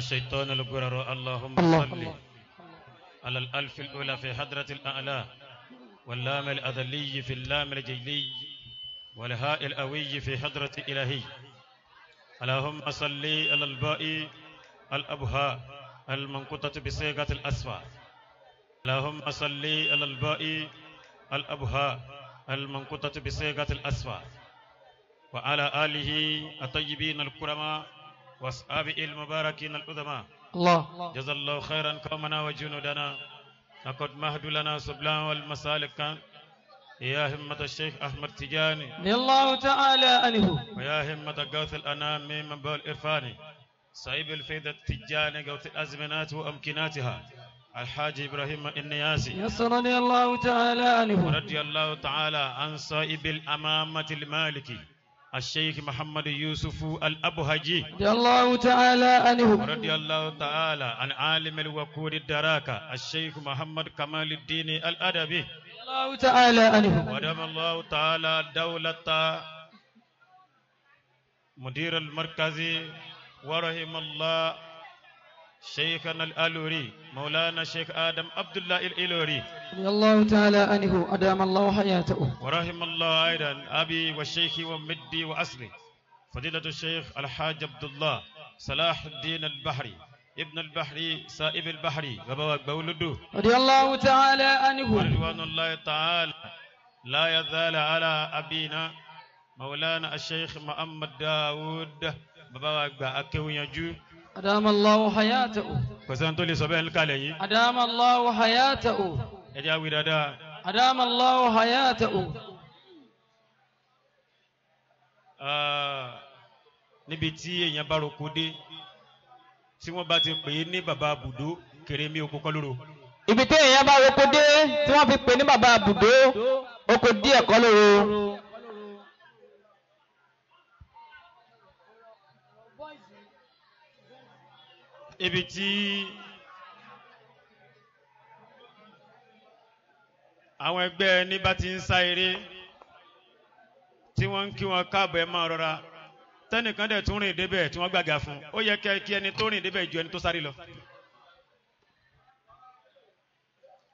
الشيطان الغرر. اللهم صل على الألف الأولى في حضرة الأعلى، واللام الأذلي في اللام الجلي، والهاء الأوي في حضرة إلهي. اللهم صل على الباء الأبهاء المنقطة بصيغة الأصفى. اللهم صل على الباء الأبهاء المنقطة بصيغة الأصفى، وعلى آله الطيبين الكرماء وأصحابه المباركين العظماء. الله جزا الله خيرا قومنا وجنودنا، لقد مهد لنا سبلا والمسالك. يا همة الشيخ أحمد تجاني رضي الله تعالى عنه، ويا همة غوث الأنام من بول الإرفاني، صعيب الفيدة التجاني غوث الأزمنات وأمكناتها، الحاج إبراهيم النياسي يسر رضي الله تعالى عنه، ورضي الله تعالى عن صائب الأمامة المالكي الشيخ محمد يوسف الأبهجي، رضي الله تعالى عنه، ورضي الله تعالى عن عالم الوقود الدراكة الشيخ محمد كمال الدين الأدبي، رضي الله تعالى عنه، ودام الله تعالى دولة مدير المركز، ورحم الله شيخنا الألوري مولانا الشيخ آدم عبد الله الإلوري، رضي الله تعالى عنه، أدام الله حياته، ورحم الله أيضا أبي والشيخ ومدي وأصلي فضيلة الشيخ الحاج عبد الله صلاح الدين البحري ابن البحري سائب البحري وبوك بولده، رضي الله تعالى عنه، ورضوان الله تعالى لا يزال على أبينا مولانا الشيخ محمد داود بوك بأكوينجو. أدام الله حياته، كسانتولي سبحان الكالي أدام الله حياته، يا ويرادا أدام الله حياته. níbi tí èèyàn bá roko dé tí wọ́n bá ti pè é ní bàbá àbùdó kèrèmí oko kọ́ lóru. Ibi tí èèyàn bá roko dé tí wọ́n fi pè ní bàbá àbùdó, oko díẹ̀ kọ́ lóru. Ibi tí àwọn ẹgbẹ́ ẹni bá ti ń sá eré tí wọ́n ń kí wọn káàbọ̀ ẹ máa rọra, tẹ́nìkan dẹ̀ tún rìn débẹ̀ tí wọ́n gbàgà fún, ó yẹ kí ẹni tó rìn débẹ̀ ju ẹni tó sáré lọ.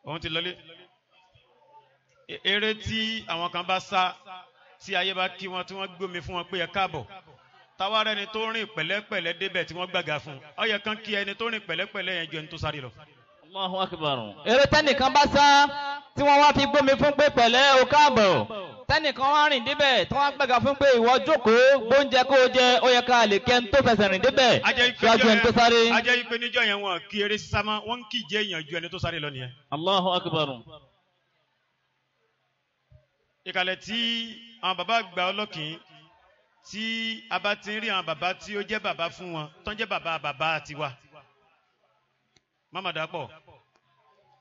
Òun ti lọlé. Eré tí àwọn kan bá sá tí ayé bá kí wọn tí wọ́n gbómi fún wọn pé ẹ káàbọ̀, táwa rẹni tó rìn pẹ̀lẹ́pẹ̀lẹ́ débẹ̀ tí wọ́n gbàgà fún, ó yẹ kán kí ẹni tó rìn pẹ̀lẹ́pẹ̀lẹ́ yẹn ju ẹni tó sáré lọ. Allahu akbar. Eré tẹ́nìkan bá sá tí wọ́n wá fi gbómi fún pé pẹ̀lẹ́ o káàbọ̀, tẹ́nìkan wá rìn débẹ̀ tí wọ́n gbàgà fún pé ìwọ jókòó gbóúnjẹ kó o jẹ, ó yẹ ká lè kẹ́ ń tó fẹsẹ̀ rìn débẹ̀ ṣáájú ẹni tó sáré. Ajẹ́ ìpè níjọ́ yẹn wọn kí eré sísá mọ́, wọ́n ń kí ìjẹ́ èèyàn ju ẹni tó sáré lọ nìyẹn. Allahu akbar. Ìkàlẹ̀ tí àwọn bàbá àgbà ọlọ́kìn tí a bá ti ń rí àwọn bàbá tí ó jẹ́ bàbá fún wọn tó ń jẹ́ bàbá tiwa. Mama Dàpọ̀,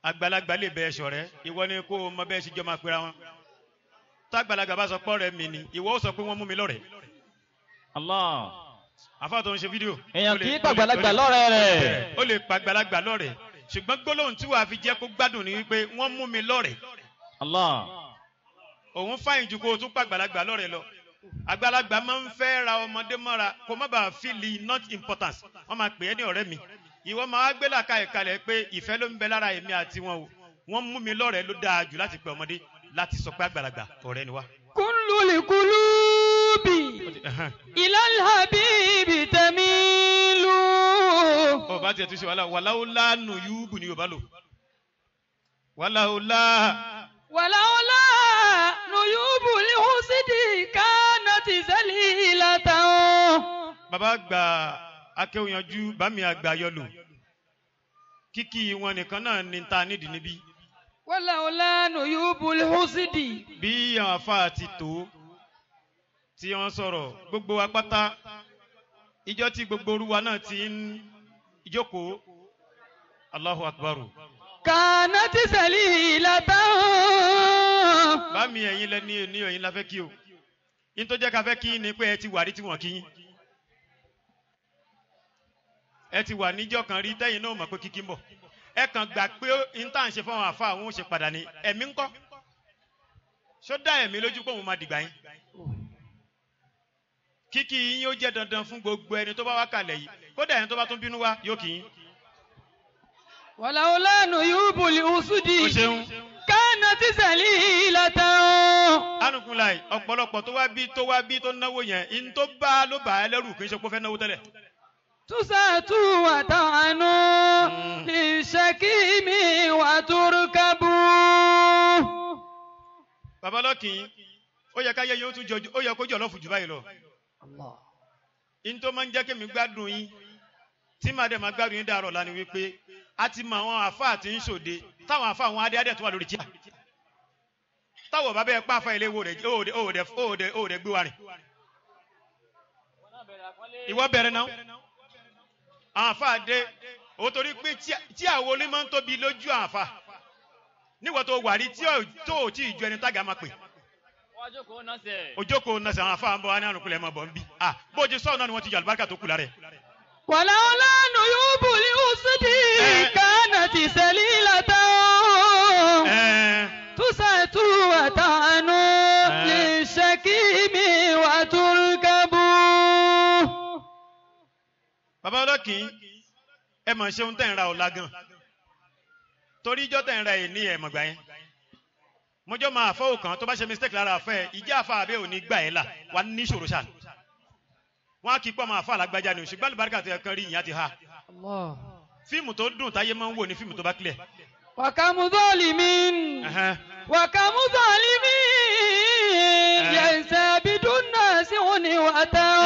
àgbàlagbà lè bẹ ẹ̀ṣọ́ rẹ̀, ìwọ ni kó o mọ bẹ́ẹ̀ ṣe jọ máa pera wọn. Tágbàlagbà bá sọ pọ́ rẹ̀ mi ni, ìwọ ó sọ pé wọ́n mú mi lọ́rẹ̀. Allah. Àfáà tó ń ṣe fídíò. Èèyàn kì í pàgbàlagbà lọ́rẹ̀ rẹ̀. Ó lè pàgbàlagbà lọ́rẹ̀, ṣùgbọ́n gbólóhùn tí wàá fi jẹ́ kó gbádùn ni wípé wọ́n mú mi lọ́rẹ̀. Allah. Òun fáyìn ju kó o tún pàgbàlagbà lọ́rẹ̀ lọ. Àgbàlagbà máa ń fẹ́ ra ọmọdé mọ́ra kó má bàa feel not importance. Wọ́n máa pè é ní ọ̀rẹ́ mi. Ìwọ máa wá gbé làkà ìkàlẹ̀ pé ìfẹ́ ló ń bẹ lára èmi àti wọn o. Wọ́n mú mi lọ́rẹ̀ ló dáa jù láti pè ọmọdé láti sọ pé àgbàlagbà ọ̀rẹ́ ni wá. Kullul qulubi ilal habibi tamilu. Ọba tiẹ̀ tún ṣe wàhálà wàláwùlá nùyúbù ni Yorùbá lò. Wàláwùlá. Wàláwùlá nùyúbù lihusidi kanati zalilatan. Bàbá àgbà akéwòyànjú bámi àgbà yọlò. Kíkí wọn nìkan náà ni ta nídìí níbí. Wàláwùlá nùyúbù lihusidi. Bí àwọn afá ti tó tí wọ́n sọ̀rọ̀ gbogbo wa pátá, ìjọ tí gbogbo orúwa náà ti ń ìjókòó. Allahu akbaru. Kanati zalilatan. Bámi ẹ̀yin lẹ́ni ní ẹ̀yin la fẹ́ kí o. In tó jẹ́ ká fẹ́ kí ni pé ẹ ti wà rí tí wọ́n kí yín. Ẹ ti wà níjọ́ kan rí tẹ́yìn náà mọ̀ pé kíkí ń bọ̀. Ẹ kàn gbà pé in tá à ń ṣe fún àwọn àfa àwọn ò ṣe padà ní ẹ̀mí ńkọ́. Ṣó dá ẹ̀mí lójú pé òun máa dìgbà yín? kíkí yín yóò jẹ́ dandan fún gbogbo ẹni tó bá wá kalẹ̀ yìí kódà ẹni tó bá tún bínú wá yóò kí yín. wàláwùlá nùyúbù lìhùsùdì o ṣeun. kánà tí sẹ̀lí ìlàtàn. anukunlayi ọ̀pọ̀lọpọ̀ tó wá bí tó náwó yẹn in tó bá ló bá ẹ lẹ́rù kì í ṣe kó fẹ́ náwó tẹ́lẹ̀. túsàtú àtàánú lè ṣẹ́kí mi wà túrúkàbù. babalọ́kì ó yẹ káyé yóò tún jọjú ó yẹ kó jọ lọ́fù jù báyìí lọ. in tó máa ń jẹ́ kémi gbádùn yín tí màá dẹ̀ máa gbádùn yín dàrọ̀ lánàá wípé a ti mọ àwọn àfáà tí ń ṣòde táwọn àfáà àwọn adé tó wà lórí tíà táwọn bàbá ẹ pàfà ilé wo rẹ̀ òòdẹ gbé wa rìn. ìwọ bẹ̀rẹ̀ náà àwọn àfáà dé ó torí pé tí àwọn olè máa ń tóbi lójú àfáà níwọ̀n tó wà rí tí ò tí ì ju ẹni tága máa pè. ojókòó náà sẹ àwọn àfáà ń bọ̀ wá ní àrùnkúlẹ̀ máa bọ̀ ń bí. bó ti sọ̀rọ̀ náà ni wọ́n ti yọ àlùbáríkà tó kù lára ẹ̀. wàláwùlá nùyúbù lìhùsùdì kánà tí sẹ̀lí ìlàtàn. túsàtú àtàánú lè ṣẹ́kí mi wà túrúkàbù. bàbá ọlọ́kì ẹ mọ̀ ṣeun tẹ̀ ń ra ọ̀la gan torí ijọ́ tẹ̀ ń ra ẹ̀ ní ẹ̀mọ̀gbà yẹn mọ́jọ́ máa fọ́ òkan tó bá ṣe mistake lára àfẹ́ ìjẹ́ àfa àbẹ́ òní gbà ẹ́ là wà ní ìṣòro ṣáà wọ́n á kí pọ́ máa fà lágbájá ni ṣùgbọ́n àlùbáríkà tó yẹ kán rí ìyá ti ha fíìmù tó dùn táyé máa ń wò ní fíìmù tó bá clear. wàkàmùzọ́lìmín yẹ̀nsàbìdúnà sáúnì wàtàn.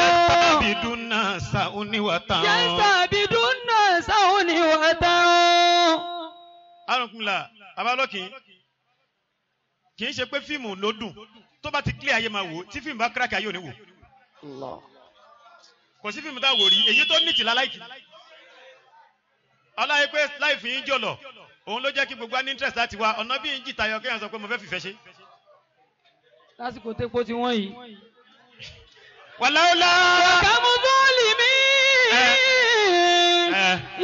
arúgbó abalọ́kì kì í ṣe pé fíìmù ló dùn tó bá ti clear ayé máa wò tí fíìmù bá crack ayé ò ní wò. kò sí fíìmù tá a wò rí èyí tó ní tìlá láìkì ọláyé pé láìfì yín jọlọ òun ló jẹ́ kí gbogbo ní interest láti wá ọ̀nà bí yín jìtayọ kéèyàn sọ pé mo fẹ́ fìfẹ́ ṣe. lásìkò tẹ́pọ̀ tí wọ́n yìí. wàláwùlá. wàkàmùzọ́lìmín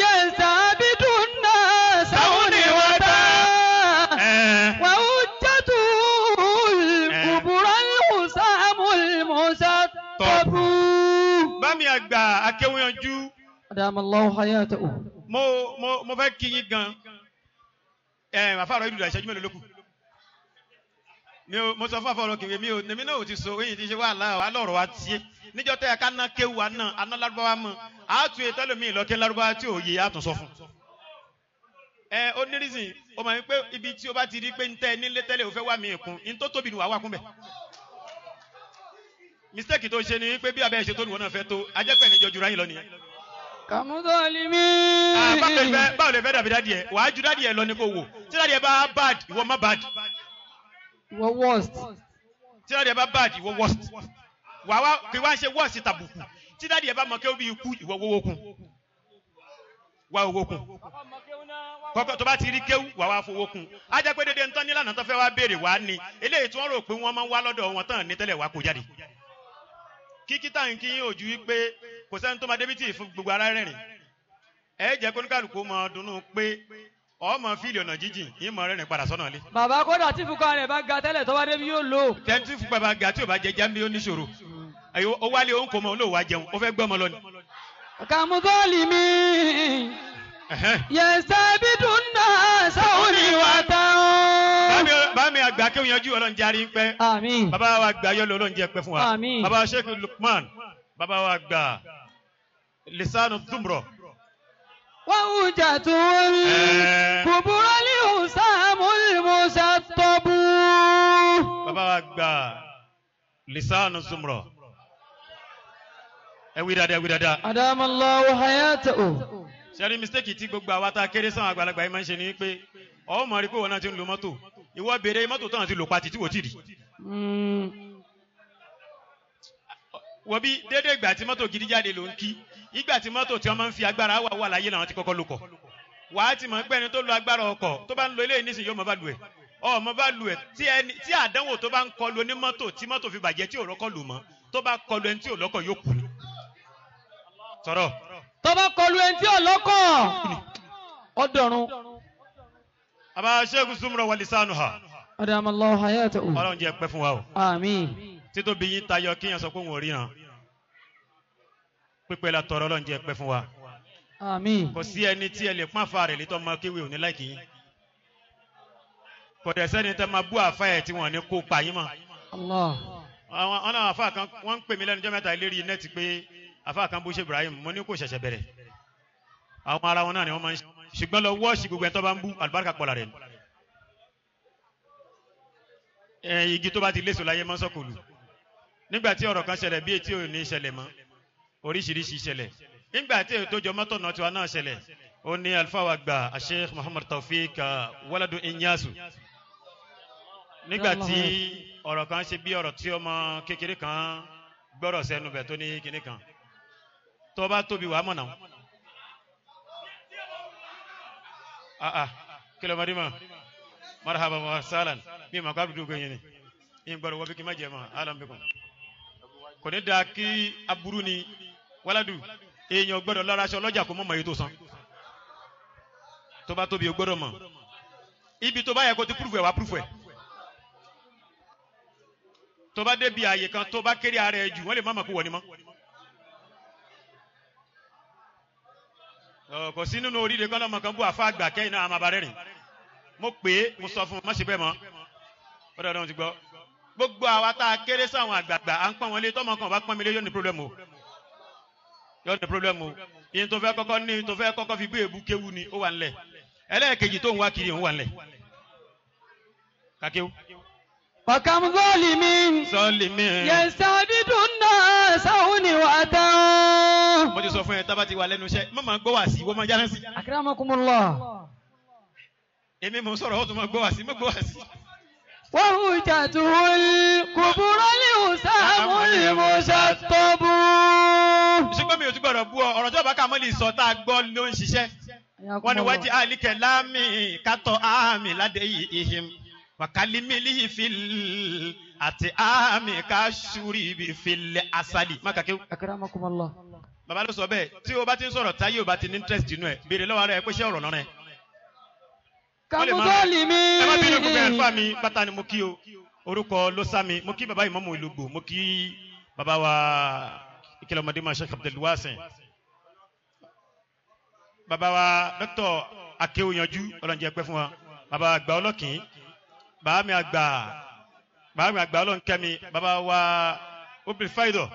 yẹ̀nsàbìdúnà sáúnì wàtàn. wàhùjàtul kùbùrọ̀ hùsàmùl mùsàtọ̀bù. bámi àgbà akéwìyànjú. adamallahu hayatahu. mo fẹ́ kí yín gan àfàrọ̀ ìlú ìṣẹ́jú mélòó lókù mo sọ fún àfàrọ̀ kìwé èmi náà ò ti so eyín ti ṣe wà lọ́rọ̀ wa tiẹ́ níjọ́ tẹ́ ẹ ká ná kéwù wa náà aná lárúbáwá mọ́ àátú ètò ẹlòmíì lọ́kẹ́ lárúbáwá tí ò yé àtún sọ fún. ó ní reason ó máa ń pé ibi tí o bá ti rí pé ń tẹ́ ẹ nílé tẹ́lẹ̀ ò fẹ́ wá mi ìkun ní tó tóbi ni wàá wà kún bẹ̀. mistake tó ṣe ni pé bí abẹ́ ṣe tó nìwọ̀n náà fẹ́ tó ajẹ́pẹ́ níjọ jura yín lọ nìyẹn. kàmúdọ́lìmín. báwo lè fẹ́ dàbí dádì ẹ̀ wàá ju dádì ẹ̀ lọ ní kò wò tí dádì ẹ̀ bá bad ìwọ má bad. ìwọ worst. tí dádì ẹ̀ bá bad ìwọ worst. wàá kí wá ṣe worst tàbùkù tí dádì ẹ̀ bá mọ kí ó bí ikú ìwọ wọ́wọ́ kun. wá owó kun. kọ́kọ́ tó bá ti rí kéwù wàá wá fowó kun. á jẹ́ pé dédé ntọ́ nílànà tó fẹ́ wá béèrè wá ní eléyìí tí wọ́n rò pé wọ́n máa ń wá lọ́dọ̀ wọn tán ní tẹ́lẹ̀ wá kó jáde. kíkí táwọn kí yín ò ju wípé kò sẹ́ni tó máa débi tí fún gbogbo ara rẹ̀rìn ẹ jẹ́ kó ní kálukú máa dunnú pé ọmọ fíìlì ọ̀nà jíjìn yín mọ̀ rẹ̀rìn padà sọ́nà lé. bàbá kódà tí fúnka rẹ̀ bá ga tẹ́lẹ̀ tó bá débi yóò lò. tẹ́ntì fúnpa bá ga tí ò bá jẹ jáde ó níṣòro ó wálé ó ń kó mọ olóòwò wá jẹun ó fẹ́ gbọ́ ọmọ lọ ni. kàmúdọ́lìmín yẹ̀nsàbìdúnà sáúnì wàtàn. bámi àgbà kéwìn yanjú ọlọ́run járí ń pẹ́. àmín. bàbá wa gbà yọ lọ́lọ́run jẹ́ pẹ́ fún wa. àmín. bàbá Sheikh Lukman bàbá wa gbà lisanu dumro. wàhùjàtul kùbùrọ̀ hùsàmùl mùsàtọ̀bù. bàbá wa gbà lisanu dumro. ẹ wí dáadáa. adamallahu hayatahu. sẹ́rí mistake tí gbogbo àwa tá a kéré sáwọn àgbàlagbà yìí máa ń ṣe ni pé ọ̀ mọ̀ rí pé wọn náà ti ń lo mọ́tò ìwọ béèrè mọ́tò tó náà ti lò pa títí wò tí rí. wọ́n bí dédé ìgbà tí mọ́tò gidi jáde ló ń kí ìgbà tí mọ́tò tí wọ́n máa ń fi agbára wà láyé làwọn ti kọ́kọ́ lò kọ̀ wà á ti mọ̀ pé ẹni tó lo agbára ọkọ̀ tó bá ń lo eléyìí nísìnyí yóò mọ̀ bá lu ẹ̀ ọmọ bá lu ẹ̀ tí àdánwò tó bá ń kọlu onímọ́tò tí mọ́tò fi bàjẹ́ tí ò rọ́kọ̀ lù mọ́ tó bá kọlu ẹni tí ò lọ́kọ̀ yóò kú ni. sọ̀rọ̀. tó bá kọlu ẹni tí ò lọ́kọ̀ ọ̀dọ̀run. àbá Sheikh Zumro wa lisanuha. adamallahu hayatahu. ọlọ́run jẹ́ pẹ́ fún wa o. àmín. títóbi yín tayọ kíyàn sọ pé wọn ò ríran pípẹ́ la tọrọ Ọlọ́run jẹ́ pẹ́ fún wa. Àmín. Kò sí ẹni tí ẹ lè pọ́n àfa rẹ̀ létọ́ ọmọ kéwì òní láìkì yín. Kò dẹ̀ sẹ́ni tẹ́ máa bú àfa ẹ̀ tí wọ́n ní kó pa yín mọ́. Allah. Àwọn àfa kan wọ́n ń pè mí lẹ́nu jọ́ mẹ́ta lérí nẹ́ẹ̀tì pé àfa kan bú ṣe Ibrahim mo ní kò ṣẹ̀ṣẹ̀ bẹ̀rẹ̀. Àwọn ara wọn náà ni wọ́n máa ń ṣe. Ṣùgbọ́n lọ wọ́ọ̀ṣì gbogbo ẹ̀ tó bá ń bú àlùbáríkà pọ̀ lára ẹ̀. Igi tó bá ti léso láyé máa ń sọ̀kòlù. Nígbà tí ọ̀rọ̀ kan ṣẹlẹ̀ bí etí ò ní ṣẹlẹ̀ mọ́ oríṣiríṣi ṣẹlẹ̀. Nígbà tí ètò ìjọ mọ́tò náà tiwa náà ṣẹlẹ̀ ó ní alfa wa gba Sheikh Muhammad Taofeek Waladu Inyasu. Nígbà tí ọ̀rọ̀ kan ṣe bí ọ̀rọ̀ tí ọmọ kékeré kan gbọ́rọ̀ sẹ́nu bẹ̀ tó ní kinní kan tó bá tóbi wàá mọ̀ náà. Kí ló máa dé mọ́ marhaba wa salan mi ma ko abdu go yini in gboro wobi ki ma jema alam bikum ko ne da ki aburu ni waladu èyàn gbọ́dọ̀ lọ raṣọ lọ́jà kó mọ̀ mọ̀ èyí tó san tó bá tóbi o gbọ́dọ̀ mọ̀ ibi tó bá yẹ kó ti proof ẹ̀ wá proof ẹ̀ tó bá débi àyè kan tó bá kéré ara ẹ̀ jù wọ́n lè má mọ̀ kó wọ̀ ni mọ́ kò sí nínú oríire kan lọ́mọ kan bú àfa àgbà kẹ́yìn náà àmàbàrẹ́ rìn mo pè é mo sọ fún un má ṣe bẹ́ẹ̀ mọ́ ó dáadáa wọn ti gbọ́ gbogbo àwa tá a kéré sáwọn àgbààgbà à ń pọ́n wọn lé tọ́mọ kan bá pọ́n mi lé yóò ní problem o yóò ní problem o ìyẹn tó fẹ́ kọ́kọ́ fi gbé èbú kéwu ni ó wà nílẹ̀ ẹlẹ́ẹ̀kejì tó ń wá kiri òun wà nílẹ̀ kàkéwu. Fakam zalimin yasta'bidun nas sawni wa ta'am. mo ti sọ fún ẹ tábà ti wà lẹ́nu iṣẹ́ má máa gbọ́ wá sí wọ́n máa jáde sí. Akramakumullah. èmi mò ń sọ̀rọ̀ ó tún máa gbọ́ wá sí má gbọ́ wá sí. Wa hujjatul kubra li usamul mushattabu. ṣùgbọ́n mi ò tún gbọ́dọ̀ bú ọ ọ̀rọ̀ tí ọba kàmọ́lì sọ tá a gbọ́ ló ń ṣiṣẹ́ wọ́n ní wájú àlìkẹ́ láàmì kátó àmì ládé ìhìm wàkálí mílíì fìl àti àmì káṣúrì bí fìl asali. má kàkéwù. Akramakumullah. bàbá ló sọ bẹ́ẹ̀ tí o bá ti ń sọ̀rọ̀ táyé o bá ti ní interest inú ẹ̀ béèrè lọ́wọ́ rẹ̀ pé ṣé ọ̀rọ̀ náà rẹ̀. Fakam zalimin. ẹ má bínú gbogbo ẹ̀ fà mí bàtà ni mo kí o orúkọ ló sá mi mo kí bàbá ìmáàmù Ìlúgbò mo kí bàbá wa ìkìlọ̀ ọmọdé máa Sheikh Abdulwasin bàbá wa Dr. Akéwòyanjú ọlọ́njẹ́ pẹ́ fún wa bàbá àgbà ọlọ́kìn bàbá mi àgbà ọlọ́nkẹ́mi bàbá wa obìnrin fáìdọ̀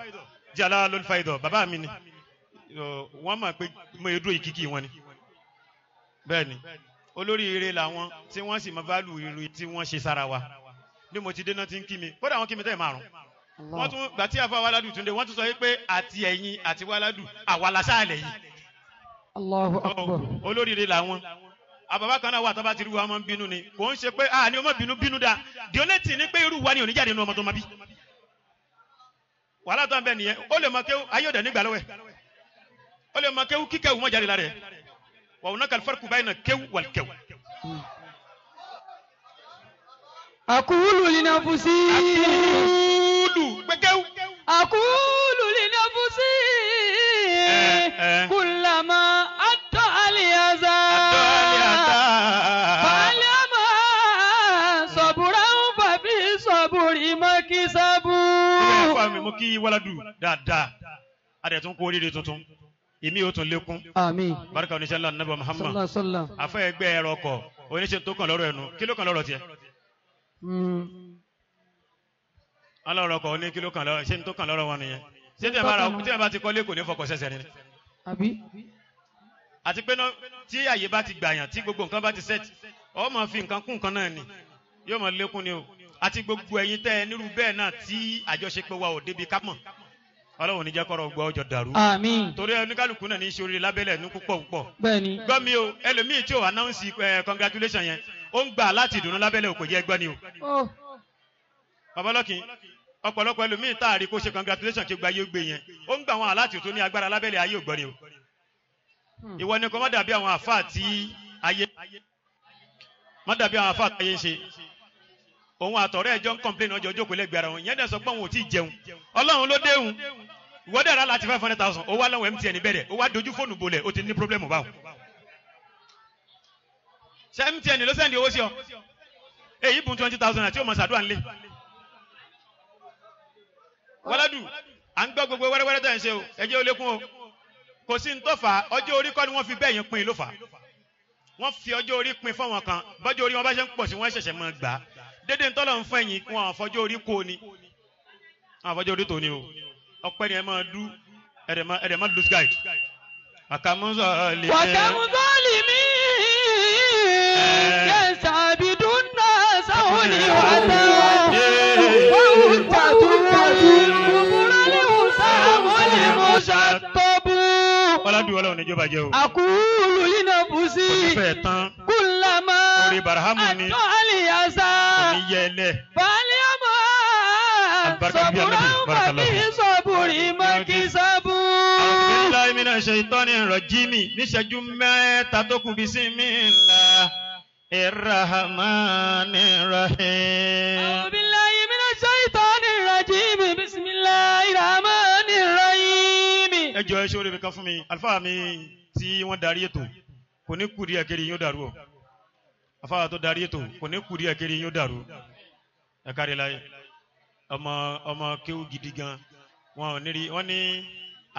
jàlá lórí fáìdọ̀ bàbá mi ni wọ́n mọ̀ pé mo yẹ dúró ìkíkí wọn ni bẹ́ẹ̀ ni olóríire làwọn tí wọ́n sì máa válù irun tí wọ́n ṣe sára wa bí mo ti dé náà ti ń kí mi kódà wọ́n kí mi tẹ́ márùn wọ́n tún gbà tí àfa Wáládù Túndé wọ́n tún sọ pé àti ẹ̀yin àti Wáládù àwa la sáàlẹ̀ yìí. Allahu akbar. olóríire làwọn àbàbà kan náà wà tábà tí irú wa máa ń bínú ni kò ń ṣe pé ni ọmọ bínú dáa di onétì ní pé irú wa ni ò ní jáde nínú ọmọ tó máa bí. wàhálà tó ń bẹ nìyẹn ó lè mọ kéwú ayé òde nígbà lọ́wọ́ ẹ̀ ó lè mọ kéwú kíkẹ́wù mọ́ jáde lára ẹ̀ wà wọn kàlí farqu bayna kéwú wal kéwú. Aqulu li nafsi. Aqulu li nafsi. Kullama atta aliyaza. Falama sabran fa bi sabri makisabu. Mo kí Wáládù dáadáa adẹ̀ tún kó oríire tuntun èmi ò tún lékún. Àmín. Barika oníṣẹ́ ńlá nàbà Muhammad. Sallallahu alaihi wasallam. afẹ́ ẹgbẹ́ ẹ̀rọ ọkọ̀ oníṣẹ́ tó kàn lọ́rọ̀ ẹnu kí ló kàn lọ́rọ̀ tiẹ̀. alọ́rọ̀ ọkọ̀ oní kí ló kàn lọ́rọ̀ ṣé ní tó kàn lọ́rọ̀ wọn nìyẹn. ṣé tí ẹ bá ti kọ́lé kò ní fọkọ̀ sẹ́sẹ̀ ni. Àbí. àti pé tí àyè bá ti gbàyàn tí gbogbo nǹkan bá ti sẹ́ẹ̀tì ọ máa fi nǹkan kún nǹkan náà ni yóò máa lékún ni o àti gbogbo ẹ̀yin tẹ́ ẹ nírú bẹ́ẹ̀ náà tí àjọṣepọ̀ wa ò débi ká mọ̀ Ọlọ́run ní jẹ́ kọ́rọ̀ gbọ́ ọjọ́ dàrú. Àmín. torí oníkálukú náà ní í ṣe oríire lábẹ́lẹ̀ ní púpọ̀. Bẹ́ẹ̀ni. gbọ́ mi o ẹlòmíì tí ò announce congratulation yẹn ó ń gbà láti ìdùnnú lábẹ́lẹ̀ kò jẹ́ gbọ́ ni o. babalọ́kìn ọ̀pọ̀lọpọ̀ ẹlòmíì tá a rí kó ṣe congratulation kí gba ayé gbé yẹn ó ń gbà àwọn aláàtì tó ní agbára lábẹ́lẹ̀ ayé ògbọ́ ni o. ìwọ ni kò má dàbí àwọn àfáà tí ayé ń ṣe òun àtọ̀rẹ́ ẹjọ́ ń complain ọjọ́ jókòó lẹ́gbẹ̀ẹ́ ara wọn ìyẹn dẹ̀ sọ pé òun ò tí ì jẹun Ọlọ́run ló déhùn ìwọ́dẹ̀ ara láti 500,000 ó wá lọ́wọ́ MTN bẹ̀rẹ̀ ó wá dojú fóònù bolẹ̀ ó ti ní pírọ́blẹ́mù báwọn. ṣé MTN ló sẹ́ndì owó sí ọ èyí bùn 20,000 àti ó mọ̀ sàdúrà ńlẹ̀. Wáládù à ń gbọ́ gbogbo wẹ́rẹ́wẹ́rẹ́ tẹ̀ ń ṣe o ẹjẹ́ ó lékún o kò sí ní tó fà á ọjọ́ orí kọ́ ni wọ́n fi bẹ́ẹ̀ yẹn pin ló fà á wọ́n fi ọjọ́ orí pin fún wọn kan bọ́jọ́ orí wọn bá ṣe ń pọ̀ sí wọ́n ṣẹ̀ṣẹ̀ máa gbà á dédé ntọ́lọ̀ ń fún ẹ̀yìn wọn àfọjọ́ orí kò ní àfọjọ́ orí tò ní o ọpẹ́ ni ẹ máa dú ẹ̀dẹ̀ máa lose guide. wàkàmúzọ́ lè mi yẹ sàbìdún náà sáwọn ní wàtá wọ́n tàtú kúkúrú ní sáwọn ní mọ́ṣátọ́bù. ọlọ́dún ọlọ́run níjọba jẹ́ o. àkúlù lina bùsí. onífẹ̀ẹ́ tán. kúlámà. orí barahamu ni. àtọ́ àlìyàsá. oníyẹlẹ. bàálíàmọ́. sọ̀bùrọ̀ bàbí sọ̀bùrì mọ́kísàbù. billahi minash shaitani rajimi níṣẹ́jú mẹ́ta tó kù bismillahir rahmanir rahim. A'udhu billahi minash shaitanir rajim. Bismillahir rahmanir rahim. ẹ jọ̀ọ́ ẹ ṣe oore mi kan fún mi àlùfáà mi tí wọ́n darí ètò kò ní kú díẹ̀ kiri yóò dàrú o àlùfáà tó darí ètò kò ní kú díẹ̀ kiri yóò dàrú ẹ kárí láyé ọmọ kéwú gidi gan wọn ò ní rí wọn ní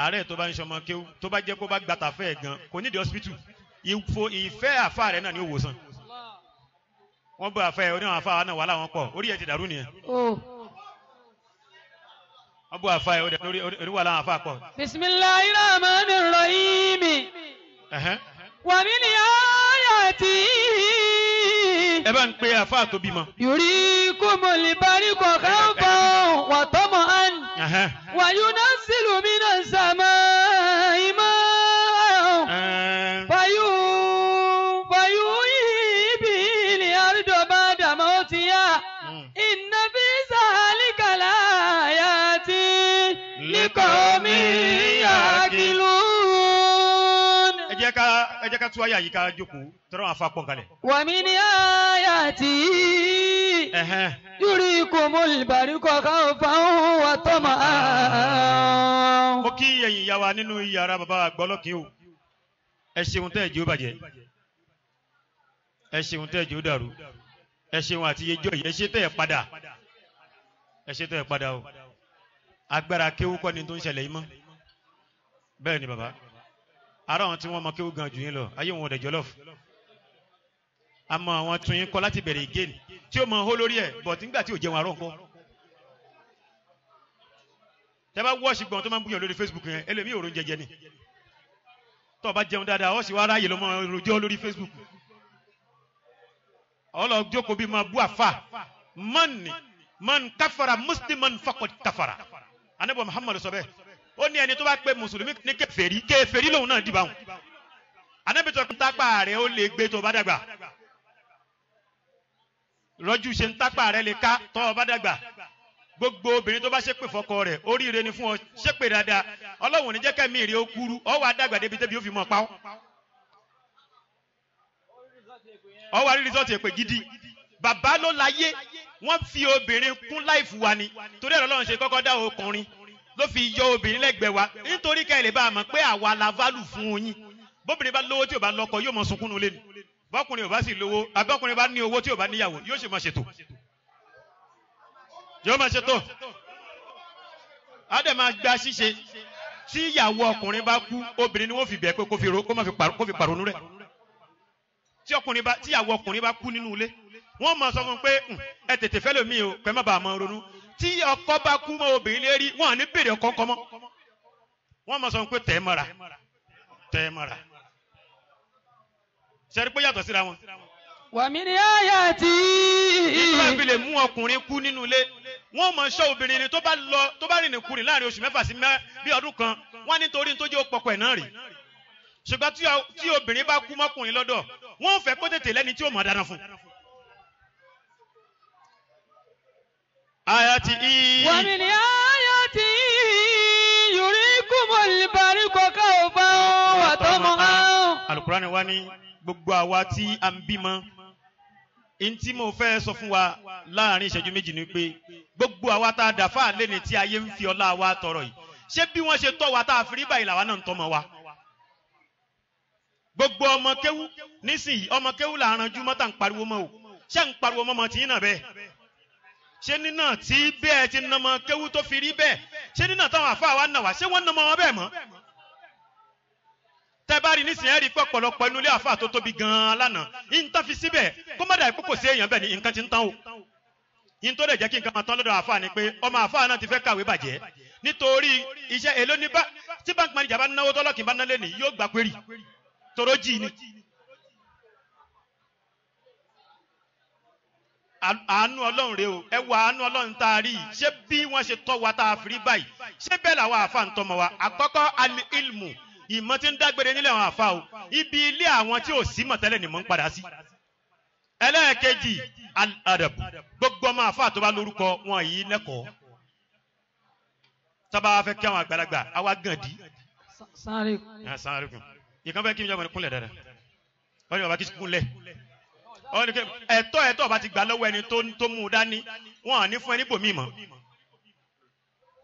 àárẹ̀ tó bá ń ṣọmọ kéwú tó bá jẹ́ kó bá gbàtà fẹ́ gan kò nídìí hospital ìfẹ́ àfa rẹ̀ náà ní òwòsàn wọ́n bọ́ àfẹ́ oníwọ̀n àfa náà wà láwọn pọ̀ orí ẹ̀ ti dàrú nìyẹn wọ́n bọ́ àfa oníwà láwọn àfa pọ̀. Bismillahir rahmanir rahim. Wa min ayati. ẹ bá ń pe àfa tó bímọ. Yurikumul barqa khawfan wa tama'an. Wa yunazzilu minas samaa'i ma'an. Fayuhyi bihil arda ba'da mawtiha. Inna fi dhalika laayatin liqawmin ya'qilun. ẹ jẹ́ ká tú àyà yìí ká jókòó tọrọ àwọn afa pọ̀ kalẹ̀. Wa min ayatihi. Yurikumul barqa khawfan wa tama'an. mo kí ẹ̀yin ìyá wa nínú yàrá bàbá àgbọ̀lọ́kì o ẹ ṣeun tẹ́ ẹ̀ jẹ́ ó bàjẹ́ ẹ ṣeun tẹ́ ẹ̀ jẹ́ ó dàrú ẹ ṣeun àti yẹjọ́ yìí ẹ ṣe tẹ́ ẹ̀ padà ẹ ṣe tẹ́ ẹ̀ padà o agbára kéwú kọ́ ni tó ń ṣẹlẹ̀ yìí mọ́ bẹ́ẹ̀ ni bàbá ara àwọn tí wọ́n mọ kéwú gan jù yín lọ ayé wọn ò dẹ̀ jọlọ́fù àmọ́ àwọn tún yín kọ́ láti bẹ̀rẹ̀ again tí ó mọ hó lórí ẹ̀ bọ̀ tí nígbà tí ò jẹun àárọ̀ nǹkan tẹ́ bá wọ́ọ̀ṣì gbọ̀n tó máa ń búyàn lórí Facebook yẹn ẹlẹ́mí òrò ń jẹjẹ ni tó bá jẹun dáadáa ó sì wá ráyè ló máa rojọ́ lórí Facebook ọlọ́ jókòó bí máa bú àfà man káfàrà musliman faqad káfàrà anabi Muhammadu sọ bẹ́ẹ̀ ó ní ẹni tó bá pé mùsùlùmí ní kèfèrí lòun náà dìbà wọn anabi tó ń tápà rẹ̀ ó lè gbé tó bá dàgbà rọ́jú ṣe ń tápà rẹ̀ lè ká tó bá dàgbà gbogbo obìnrin tó bá ṣépè fọ́kọ rẹ̀ oríire ni fún ọ ṣépè dáadáa Ọlọ́run ní jẹ́ kẹ́mi rí ó kúrú ọ wà dàgbà débi tẹ́bi ó fi mọ̀ pa ọ́ ọ wà rí rìsọ́ọ̀tì èpè gidi bàbá ló láyé wọ́n fi obìnrin kún láìfù wa ni torí ẹ̀rọ Ọlọ́run ṣe kọ́kọ́ dá ọkùnrin ló fi yọ obìnrin lẹ́gbẹ̀ẹ́ wa nítorí ká ẹ lè bá a mọ̀ pé àwa la válù fún yín bóbìnrin bá lówó tí ò bá lọ́kọ yóò mọ sunkún nulẹ̀ ni bọ́kùnrin ò bá sì lówó abọ́kùnrin bá ní owó tí ò bá níyàwó yóò ṣe máa ṣètò yóò máa ṣètò á dẹ̀ máa gba ṣíṣe tí ìyàwó ọkùnrin bá kú obìnrin ni wọ́n fi bẹ̀ pé kó fi pàrọ̀nù rẹ̀ tí ìyàwó ọkùnrin bá kú nínú ilé wọ́n máa sọ fún un pé ẹ tètè fẹ́ lómi o pẹ́ má bàa máa ronú tí ọkọ bá kú mọ́ obìnrin lérí wọ́n à ní bèrè ọkọ ńkọ́ mọ́ wọ́n máa sọ fún un pé tẹ́ ẹ mọ́ra ṣẹ́rí pé yàtọ̀ síra wọn. Wa min ayati. ìtura fi lè mú ọkùnrin kú nínú ilé wọ́n máa ṣọ́ obìnrin ni tó bá rìnrìn kùnrin láàrin oṣù mẹ́fà sí bí ọdún kan wọ́n nítorí tó jẹ́ òpọ̀pọ̀ ẹ̀ náà rí ṣùgbọ́n tí obìnrin bá kú mọ́kùnrin lọ́dọ̀ wọ́n fẹ́ kó tètè lẹ́ni tí ó mọ̀ dáná fún. ayati i. Wa min ayati yurikumul barqa khawfan wa tama'an. Al-Qur'ani wa ní gbogbo àwa tí a ń bímọ ntí mo fẹ́ sọ fún wa láàrin ìṣẹ́jú méjì ni pé gbogbo àwa tá a dà fáà lẹ́ni tí ayé ń fi ọlá wa tọrọ yìí ṣé bí wọ́n ṣe tọ́ wa tá a fi rí báyìí làwa náà ń tọ́mọ wa. gbogbo ọmọ kéwú nísìnyí ọmọ kéwú là ń ranjú mọ́tà ń pariwo mọ́ o ṣé ń pariwo mọ́ ọmọ tí yín náà bẹ́ẹ̀ ṣé nínà tí bẹ́ẹ̀ ti nà ọmọ kéwú tó fi rí bẹ́ẹ̀ ṣé nínà táwọn àfa wa nà wá ṣé wọ́n nà ọmọ wọn bẹ́ẹ̀ mọ́ tẹ́ bá rí nísìnyí ẹ rí pé ọ̀pọ̀lọpọ̀ inú ilé àfáà tó tóbi gan-an lánàá yín tán fi síbẹ̀ kó má dà ìkókò sí èèyàn bẹ́ẹ̀ ni nǹkan ti ń tán o yín tó lè jẹ́ kí nǹkan máa tán lọ́dọ̀ àfáà ni pé ọmọ àfáà náà ti fẹ́ kàwé bàjẹ́ nítorí iṣẹ́ èlò ní tí bank manager bá náwó tọ́lọ́kì bá ná lé ní yóò gbà pérì toró jì ni. àánú ọlọ́run rèé o ẹ wà àánú ọlọ́run tá a rí i ṣé bí wọ́n ṣe tọ́ wa tá a fi rí báyìí ṣé bẹ́ẹ̀ làwọn àfáà ń tọ́mọ wa àkọ́kọ́ al-ilmu ìmọ̀ tí ń dágbére nílẹ̀ àwọn àfáà o ibi ilé àwọn tí ò sí mọ̀ tẹ́lẹ̀ ni mò ń padà sí. ẹlẹ́ẹ̀kejì al-adab gbogbo ọmọ àfáà tó bá lórúkọ wọn yìí lẹ́kọ̀ọ́ tábà wá fẹ́ kí àwọn àgbàlagbà àwa gàn dí. sáré kù ìkan fẹ́ kí n jẹ́ ọmọ kúnlẹ̀ dáadáa wọ́n ní bàbá kí n kúnlẹ̀ ẹ̀tọ́ bá ti gbà lọ́wọ́ ẹni tó mú un dání wọn à ní fún ẹ níbòmí mọ́.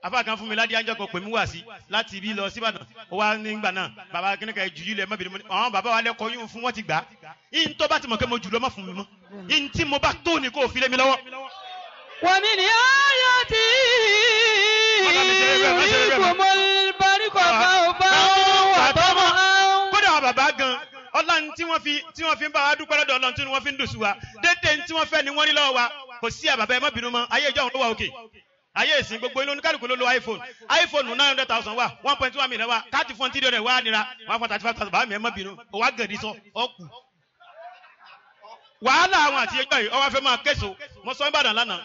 afa kan fún mi ládìí àjọkọ pè mí wá sí láti ibi lọ síbàdàn ó wá nígbà náà bàbá kíníkà jù yìí lẹ mọ́bìnrin àwọn bàbá wa lẹ́kọ̀ọ́ yún fún wọn ti gbà á yín tó bá ti mọ̀ pé mo jù lọ má fún mi mọ́ yín tí mo bá tó ni kò fi lé mi lọ́wọ́. wà mí ní ayọ̀ tí ìgbòmọ̀ baríkọ̀ bá wà tọ́mọ̀ áwọn. kódà àwọn bàbá gan ọlọ́run tí wọ́n fi ń bá wa dúpẹ́ lọ́dọ̀ ọlọ́run tí wọ́n fi ń dùn sí wa dédé tí wọ́n fẹ́ ni wọ́n ní lọ́wọ́ wa kò sí àbàbà ẹ má bínú mọ́ ayé ìjọ òun ló wà òkè ayé ìsìn gbogbo inú oníkálukú ló lo iPhone 900,000 wà 1.1 million wà káàtì fún tíri rẹ̀ wà nira 135,000 bàbá mi ẹ má bínú ó wá gẹ̀dí sọ ọkù. wàhálà àwọn àti ẹjọ́ yìí ọwọ́ fẹ́ máa késo mo sọ Ìbàdàn lánàá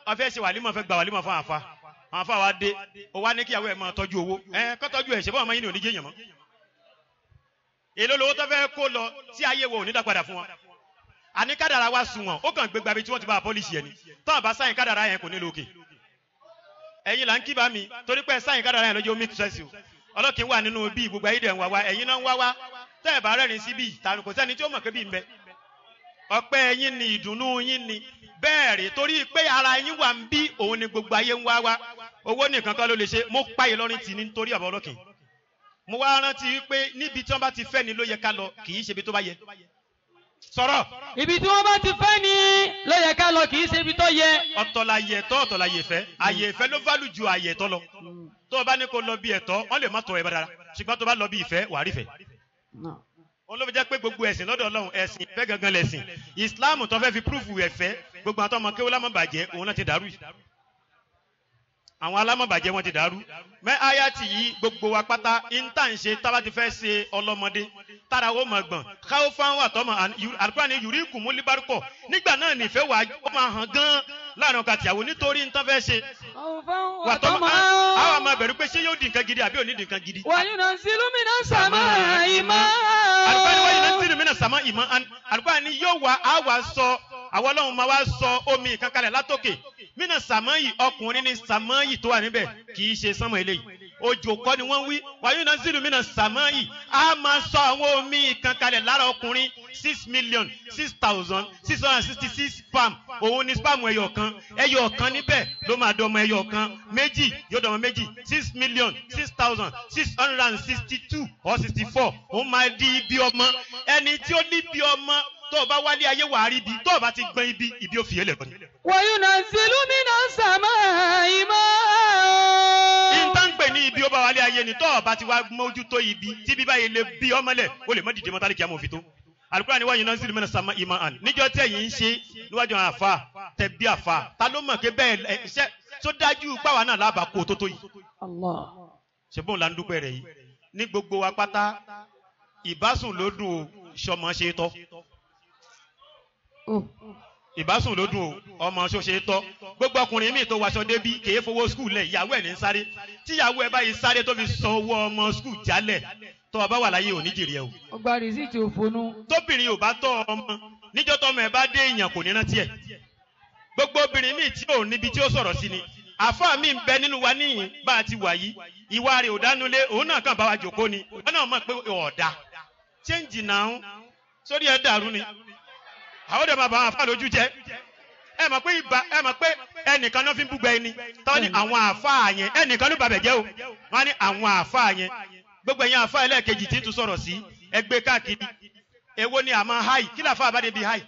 wọ́n fẹ́ ṣe wàlímọ̀ fẹ́ gba wàlímọ̀ fún àfa àwọn afa wa dé ó wá ní kíyàwó ẹ̀ máa tọ́jú owó kọ́ tọ́jú ẹ̀ ṣe bọ́ ọmọ yín ní oníjé yẹn mọ́ èló lówó tó fẹ́ kó lọ tí ayé wo ò ní dá padà fún wọn àní kádàrá wa sùn wọn ó kàn gbé gbabi tí wọ́n ti bá pọ́lísì ẹni tọ́ àbá sáyìn kádàrá yẹn kò ní lókè ẹ̀yin là ń kí bá mi torí pé sáyìn kádàrá yẹn lójú omi tẹ̀sí o ọlọ́kìn wà nínú bí gbogbo ayé dẹ̀ ń wá wá ẹ̀yin náà ń wá wá tẹ́ ẹ̀ bá rẹ́rìn sí bí tànù kò sẹ́ni tí ó mọ̀ pé bí ń bẹ ọpẹ́ yín ni ìdùnnú yín ni bẹ́ẹ̀ rí torí pé ara yín wà ń bí òun ni gbogbo ayé ń wá wá owó nìkan kan ló lè ṣe mo páyé lọ́rin tì ní nítorí àbọ̀ ọlọ́kìn mo wá rántí wípé níbi tí wọ́n bá ti fẹ́ ni ló yẹ ká lọ kì í ṣe ibi tó bá yẹ sọ̀rọ̀. ibi tí wọ́n bá ti fẹ́ ni ló yẹ ká lọ kì í ṣe ibi tó yẹ. ọ̀tọ̀ la yẹ ẹ̀tọ́ ọ̀tọ̀ la yẹ ẹ̀fẹ́ àyè ẹ̀fẹ́ ló válù ju àyè ẹ̀tọ́ lọ tó o bá ní kó lọ bí ẹ̀tọ́ wọ́n lè má tọ́ ẹ bára ṣùgbọ́n tó o bá lọ bí ìfẹ́ wà á rí fẹ́. olóbi jẹ́ pé gbogbo ẹ̀sìn lọ́dọ̀ Ọlọ́run ẹ̀sìn ìfẹ́ gangan lẹ̀sìn Islam tó fẹ́ fi púrúfù ẹ̀fẹ́ gbogbo àwọn ọmọ kéwọ́ lámọ̀bàjẹ́ òun náà ti dàrú yìí àwọn alámọ̀bàjẹ́ wọn ti dàrú mẹ́ ayati yìí gbogbo wa pátá ìntà ń ṣe tábà ti fẹ́ ṣe ọlọ́mọdé tára ó mọ̀ gbọ̀n káwọ́ fáwọn àtọ́mọ̀ àlùkò ní yùrí kùmú líbárúkọ̀ nígbà náà nífẹ̀ẹ́ wà ó máa hàn gan láàrin ọkà tìyàwó nítorí ntọ́ fẹ́ ṣe wà tọ́mọ̀ àwọn àmọ́ bẹ̀rù pé ṣé yóò di nǹkan gidi àbí ò ní di nǹkan gidi. wàyí náà sílùú mi náà sàmà ìmọ̀. àlùkò ní wàyí náà sílùú mi náà sàmà ìmọ̀ àlùkò ní yóò wá àwa sọ àwọn Ọlọ́run máa wá sọ omi ìkankalẹ̀ látòkè mina sàmáyì ọkùnrin ní sàmáyì tó wà níbẹ̀ kì í ṣe sánmọ̀ eléyìí òjò kọ́ ni wọ́n wí wàyí náà zílù mina sàmáyì a máa sọ àwọn omi ìkankalẹ̀ lára ọkùnrin 6,6,666 spam òun ni spam ẹyọ kan níbẹ̀ ló máa dọmọ ẹyọ kan méjì yóò dọmọ méjì 6,6,662 or 64 òun máa di ibi ọmọ ẹni tí ó ní ibi ọmọ tó o bá wálé ayé wàá rí ibi tó o bá ti gbọ́n ibi ó fi yẹlẹ̀ gbọ́n. wàyí náà sílùú mi náà sàmà ìmọ̀. ìta ń pè ní ibi ó bá wálé ayé ni tó o bá ti wá mójútó ibi tí bíbá yẹn lè bí ọmọlẹ̀ o lè mọ́ dìde mọ́tálí kí a mọ̀ fi tó. Al-Qur'an ni wàyí náà sílùú mi náà sàmà ìmọ̀ àn níjọ́ tẹ̀ yìí ń ṣe níwájú àwọn àfa tẹ̀ bí àfa ta ló mọ̀ pé bẹ́ẹ̀ ṣe tó dájú pàwọn náà lábàá kó tó yìí. ṣe bóun la ń dúpẹ́ rẹ̀ yìí ní gbogbo wa pátá ìbásùn ló dùn o ṣọmọ ṣe tọ́ ìbásùn ló dùn o ọmọ ṣó ṣe tọ́ gbogbo ọkùnrin míì tó waṣọ débí kèé fowó skul lẹ̀ ìyàwó ẹ̀ ní sáré tíyàwó ẹ̀ báyìí sáré tó fi san owó ọmọ skul jálẹ̀ tó o bá wà láyé òní jèrè ẹ o. ọgbà rìsíìtì òfonu. tóbìnrin ò bá tọ́ ọmọ níjọ́ tọ́mọ ẹ̀ bá dé èèyàn kò ní rántí ẹ̀ gbogbo obìnrin míì tí ò níbi tí ó sọ̀rọ̀ sí ni àfáà mi ń bẹ nínú wa níyìn bá a ti wà yìí ìwà rẹ̀ ò dánulé òun náà kàn bá wa jòkó ni wọn náà mọ̀ pé ọ̀dà change now sórí ẹ̀ dàrú ni àwọn ọ̀dọ̀ máa bá àwọn àfáà lójú jẹ́ ẹ mọ̀ pé ẹnìkan náà fi ń búgbẹ ẹni tọ́ ni àwọn àfáà yẹn ẹnìkan ló bàbẹ̀ jẹ́ o wọ́n ní àwọn àfáà yẹn gbogbo ẹ̀yin àfáà ẹlẹ́ẹ̀kejì tí tún sọ̀rọ̀ sí ẹgbẹ́ káàkiri èwo ni àmọ́ háì kí làfáà bá débi háì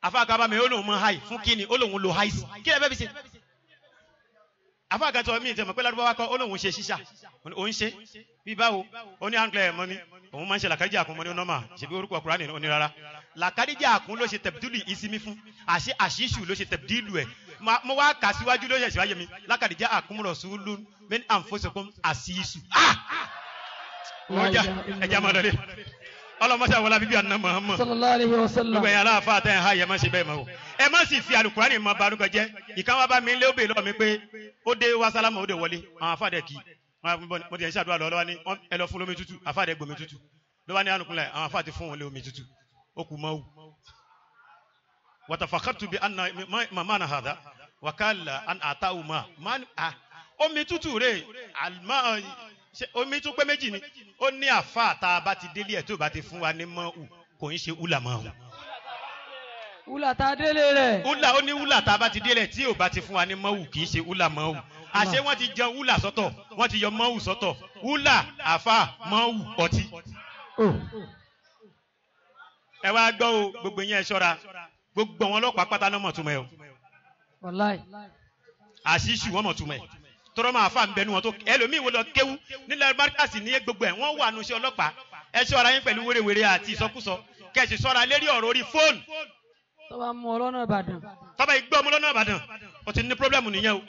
àfáà kan bá mi ó lóun mọ háì fún kíni ó lóun lo háì sí kí lè fẹ́ fi ṣe afáàgàtọ̀ mi ìtẹ̀mọ̀ pé lárúbáwá kọ́ ó lóun ṣe ṣíṣà òun ṣe bí báwo ó ní àǹklẹ̀ mọ́ ni òun máa ń ṣe làkàdíjà àkún mọ́ ní nọ́mà ṣèbí orúkọ Kùránì ó ní rárá làkàdíjà àkún ló ṣe tẹ̀bdílù ìsinmi fún àṣìṣù ló ṣe tẹ̀bdílù ẹ̀ mo wá kà síwájú ló yẹ síwájú mi làkàdíjà àkún rasulun min anfusikum àṣìṣù ẹja máa lọlé ọlọmọṣẹ wọlá bíbí àná Muhammad sallallahu alaihi wasallam gbogbo ẹ̀yàn aláàfáà tẹ̀ ẹ̀ ha yẹ má ṣe bẹ́ẹ̀ mọ́ o ẹ má sì fi àlùkùránì mọ barúkọ jẹ́ ìkan wá bá mi lé òbí lọ́wọ́ mi pé ó dé wá sálámà ó dé wọlé àwọn afáàdẹ kì í mo ti ẹ̀ ṣàdúrà lọ́wọ́ ní ẹ lọ fún lómi tútù afáàdẹ gbòmí tútù ló wá ní ànúkúnlẹ̀ àwọn afáà ti fún wọn lé omi tútù ó kù mọ́wù wàtàfàkàtù bí mamana hàdá wàkàlà àtàwù omi tútù rè omi tún pé méjì ni ó ní àfáà tá a bá ti délé ẹ̀ tó bá ti fún wa ní mọ́wù kò ń ṣe húlà mọ́wù. húlà tá a délé rẹ̀. húlà ó ní húlà tá a bá ti délé tí ò bá ti fún wa ní mọ́wù kì í ṣe húlà mọ́wù. àṣé wọ́n ti jẹ húlà sọ́tọ̀ wọ́n ti yọ mọ́wù sọ́tọ̀ húlà àfáà mọ́wù ọtí. ẹ wá gbọ́ o gbogbo yẹn ṣọ́ra gbogbo wọn ọlọ́pàá pátá náà mọ̀ túmọ̀ ẹ̀ o. wàláì. àṣìṣù wọn mọ̀ túmọ̀ ẹ̀ tọrọ máa fà ń bẹnu wọn tó ẹlòmíì wo lọ kéwú nílẹ̀ markasi ní gbogbo ẹ̀ wọ́n wà nù sí ọlọ́pàá ẹ ṣọ́ra yín pẹ̀lú wérewère àti ìsọkúsọ kẹ̀sì ṣọ́ra lérí ọ̀rọ̀ orí fóònù. tọ́ba mú ọlọ́nà Ìbàdàn. tọ́ba ìgbọ́ ọmọ lọ́nà Ìbàdàn o ti ní pírọ́blẹ́mù nìyẹn o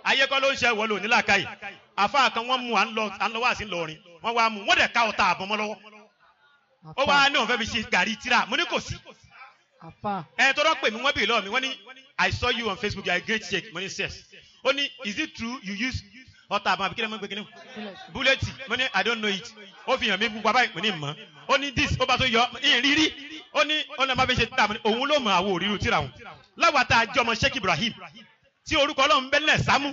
ayé kọ́ ló ń ṣe wọ́n lò nílà káyì àfa kan wọ́n mú à ń lọ wá sí lọrin wọ́n wá mú wọ́n dẹ̀ ká ọta àbọ̀n mọ́ lọ́wọ́ ó wá ní òun fẹ́ fi ṣe gàrí tíra mo ní kò sí. ẹ tọ́rọ pè mí wọ́n bèèrè lọ́wọ́ mi wọ́n ní I saw you on Facebook you are a great sheikh mo ní yes ó ní is it true you use ọta àbọ̀n àbíkílẹ̀ mọ́ gbẹ́gínní búlẹ̀tì mo ní I don't know it ó fi hàn mí gbogbo abáyé mo ní mọ́ ó ní this ó bá tó yọ ìrírí ó ní ọ̀nà máa fi ṣe tíra òun ló mọ àwọn òríru tíra òun láwàtà àjọmọ Sheikh Ibrahim tí orúkọ Ọlọ́run bẹ́lẹ̀ sámú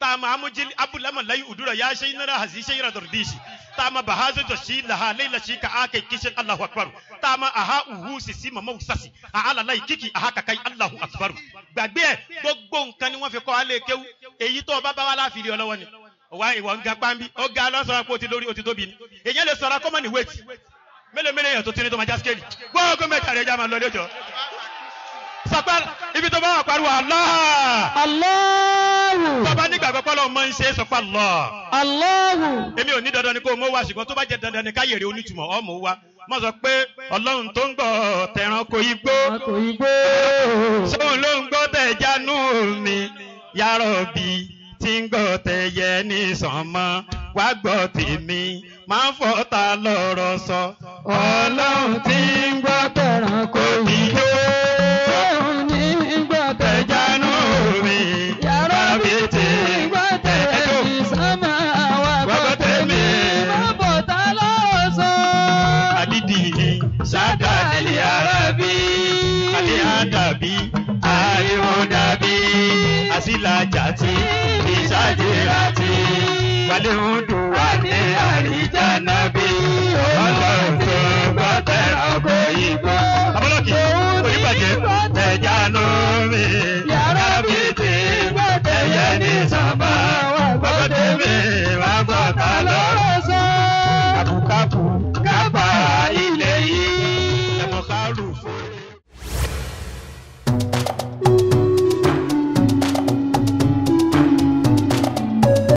táàmù amújílì abúlámọ̀ lẹ́yìn òdúrà yá ṣe inára àti ṣe ìrà dọ̀rọ̀díṣì táàmù bàházù jọ sí làhà lẹ́yìn lẹ́sí ká ákè kíṣẹ́ Allahu akbar táàmù àhá òhù sísí mọ̀mọ́ sásì àhálàlá ìkíkì àhá kàkà Allahu akbar gbàgbé ẹ̀ gbogbo nǹkan ni wọ́n fi kọ́ alẹ́ kéwú èyí tó bá bá wà láàfin ọlọ́wọ́ ni wá ìwọ ń ga pàmbí ó ga lọ́sọ̀rọ̀ pé ó ti lórí ó ti tóbi ni èyàn lè sọ̀rọ̀ kọ́mọ̀nì wéètì mélòó èèyàn tó ti ní tó máa já skéèlì gbọ́ọ̀gọ́ mẹ́ta rẹ̀ já máa lọ lójọ́ sọpẹ́ ibi tó bá wà pariwo Allahu tó bá nígbàgbọ́ pọ́lọ́ mọ́ ń ṣe sọpẹ́ Allahu èmi ò ní dandan ni kó o mọ́ wá ṣùgbọ́n tó bá jẹ́ dandan ni káyèrè onítùmọ̀ ọmọ wa mọ́ sọ pé Ọlọ́run tó ń gbọ́ tẹ̀ranko igbó sóun ló ń gbọ́ tẹ̀jánú mi ya Rabbi tí ń gbọ́ tẹ̀yẹ ní sànmọ́ wá gbọ́ tèmi máa ń fọ́ta lọ́rọ̀ sọ. Ọlọ́run tí ń gbọ́ tẹ̀ranko igbó sóun ní gbọ́ tẹ̀jánú mi ya Rabbi tí ń gbọ́ tẹ̀yẹ ní sànmọ́ wá gbọ́ tèmi máa ń fọ́ta lọ́rọ̀ sọ. àdídì sádàdì Arabi àti àdàbí àìwọ̀dàbí àsìlájàtì ìṣàjìràtì wàlẹ̀ òdò wà ní àríjànàbí Ọlọ́run tó gbọ́ tẹ̀ranko igbó.